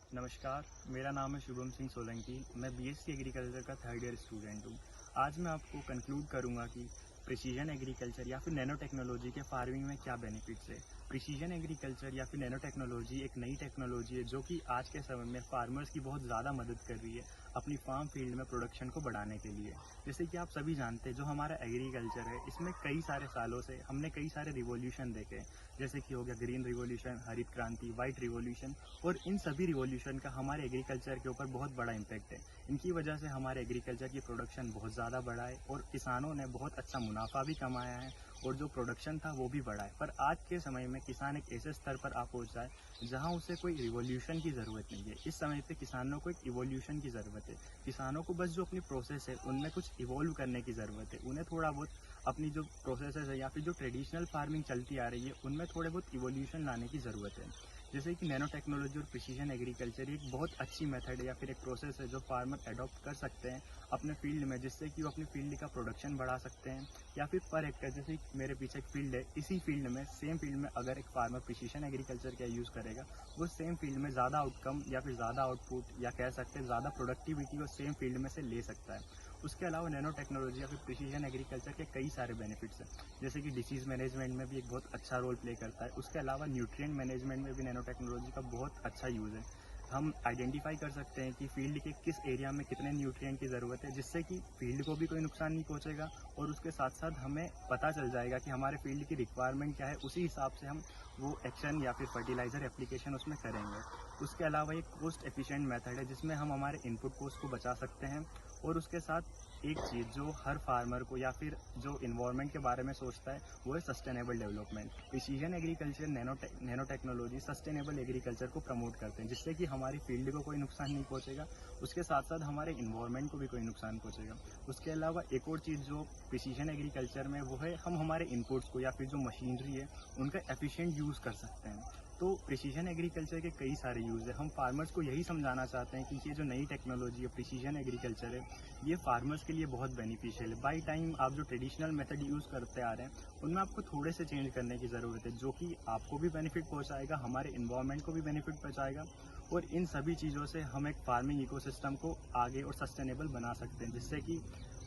नमस्कार, मेरा नाम है शुभम सिंह सोलंकी। मैं बीएससी एग्रीकल्चर का थर्ड ईयर स्टूडेंट हूँ। आज मैं आपको कंक्लूड करूँगा कि प्रिसीजन एग्रीकल्चर या फिर नैनो टेक्नोलॉजी के फार्मिंग में क्या बेनिफिट्स है। प्रिसीजन एग्रीकल्चर या फिर नैनो टेक्नोलॉजी एक नई टेक्नोलॉजी है जो कि आज के समय में फार्मर्स की बहुत ज़्यादा मदद कर रही है अपनी फार्म फील्ड में प्रोडक्शन को बढ़ाने के लिए। जैसे कि आप सभी जानते हैं, जो हमारा एग्रीकल्चर है इसमें कई सारे सालों से हमने कई सारे रिवॉल्यूशन देखे, जैसे कि हो गया ग्रीन रिवॉल्यूशन, हरित क्रांति, वाइट रिवॉल्यूशन। और इन सभी रिवॉल्यूशन का हमारे एग्रीकल्चर के ऊपर बहुत बड़ा इम्पैक्ट है। इनकी वजह से हमारे एग्रीकल्चर की प्रोडक्शन बहुत ज़्यादा बढ़ा है और किसानों ने बहुत अच्छा मुनाफा भी कमाया है और जो प्रोडक्शन था वो भी बढ़ा है। पर आज के समय में किसान एक ऐसे स्तर पर आ पहुंचा है जहां उसे कोई रिवॉल्यूशन की ज़रूरत नहीं है। इस समय पे किसानों को एक इवोल्यूशन की ज़रूरत है। किसानों को बस जो अपनी प्रोसेस है उनमें कुछ इवॉल्व करने की ज़रूरत है। उन्हें थोड़ा बहुत अपनी जो प्रोसेसेस है या फिर जो ट्रेडिशनल फार्मिंग चलती आ रही है उनमें थोड़े बहुत इवोल्यूशन लाने की ज़रूरत है। जैसे कि नैनो टेक्नोलॉजी और प्रिसीजन एग्रीकल्चर एक बहुत अच्छी मेथड है या फिर एक प्रोसेस है जो फार्मर अडॉप्ट कर सकते हैं अपने फील्ड में, जिससे कि वो अपनी फील्ड का प्रोडक्शन बढ़ा सकते हैं। या फिर पर हेक्टर, जैसे मेरे पीछे एक फील्ड है, इसी फील्ड में सेम फील्ड में अगर एक फार्मर प्रिसीजन एग्रीकल्चर का यूज़ करेगा, वो सेम फील्ड में ज़्यादा आउटकम या फिर ज़्यादा आउटपुट या कह सकते हैं ज़्यादा प्रोडक्टिविटी वो सेम फील्ड में से ले सकता है। उसके अलावा नैनो टेक्नोलॉजी या फिर प्रिसीजन एग्रीकल्चर के कई सारे बेनिफिट्स हैं, जैसे कि डिसीज़ मैनेजमेंट में भी एक बहुत अच्छा रोल प्ले करता है। उसके अलावा न्यूट्रिएंट मैनेजमेंट में भी नैनो टेक्नोलॉजी का बहुत अच्छा यूज़ है। हम आइडेंटिफाई कर सकते हैं कि फील्ड के किस एरिया में कितने न्यूट्रिएंट की ज़रूरत है, जिससे कि फील्ड को भी कोई नुकसान नहीं पहुंचेगा और उसके साथ साथ हमें पता चल जाएगा कि हमारे फील्ड की रिक्वायरमेंट क्या है। उसी हिसाब से हम वो एक्शन या फिर फर्टिलाइज़र एप्लीकेशन उसमें करेंगे। उसके अलावा एक कॉस्ट एफिशिएंट मेथड है जिसमें हम हमारे इनपुट कॉस्ट को बचा सकते हैं। और उसके साथ एक चीज़ जो हर फार्मर को या फिर जो इन्वायरमेंट के बारे में सोचता है वो है sustainable development. Precision agriculture nano technology sustainable agriculture को प्रमोट करते हैं, जिससे कि हमारी फील्ड को कोई नुकसान नहीं पहुंचेगा, उसके साथ साथ हमारे इन्वायरमेंट को भी कोई नुकसान पहुंचेगा। उसके अलावा एक और चीज़ जो प्रिसीजन एग्रीकल्चर में वो है, हम हमारे इनपुट्स को या फिर जो मशीनरी है उनका एफिशिएंट यूज़ कर सकते हैं। तो प्रिसीजन एग्रीकल्चर के कई सारे यूज़ है। हम फार्मर्स को यही समझाना चाहते हैं कि ये जो नई टेक्नोलॉजी है प्रिसीजन एग्रीकल्चर है, ये फार्मर्स के लिए बहुत बेनिफिशियल है। बाई टाइम आप जो ट्रेडिशनल मेथड यूज़ करते आ रहे हैं उनमें आपको थोड़े से चेंज करने की ज़रूरत है, जो कि आपको भी बेनिफिट पहुंचाएगा, हमारे इन्वायरमेंट को भी बेनिफिट पहुंचाएगा। और इन सभी चीज़ों से हम एक फार्मिंग इकोसिस्टम को आगे और सस्टेनेबल बना सकते हैं, जिससे कि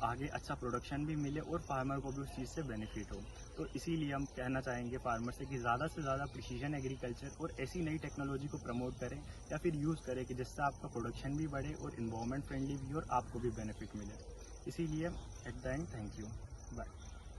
आगे अच्छा प्रोडक्शन भी मिले और फार्मर को भी उस चीज़ से बेनिफिट हो। तो इसीलिए हम कहना चाहेंगे फार्मर से कि ज़्यादा से ज़्यादा प्रिसीजन एग्रीकल्चर और ऐसी नई टेक्नोलॉजी को प्रमोट करें या फिर यूज़ करें कि जिससे आपका प्रोडक्शन भी बढ़े और इन्वायरमेंट फ्रेंडली भी हो और आपको भी बेनिफिट मिले। इसीलिए at the end thank you, bye.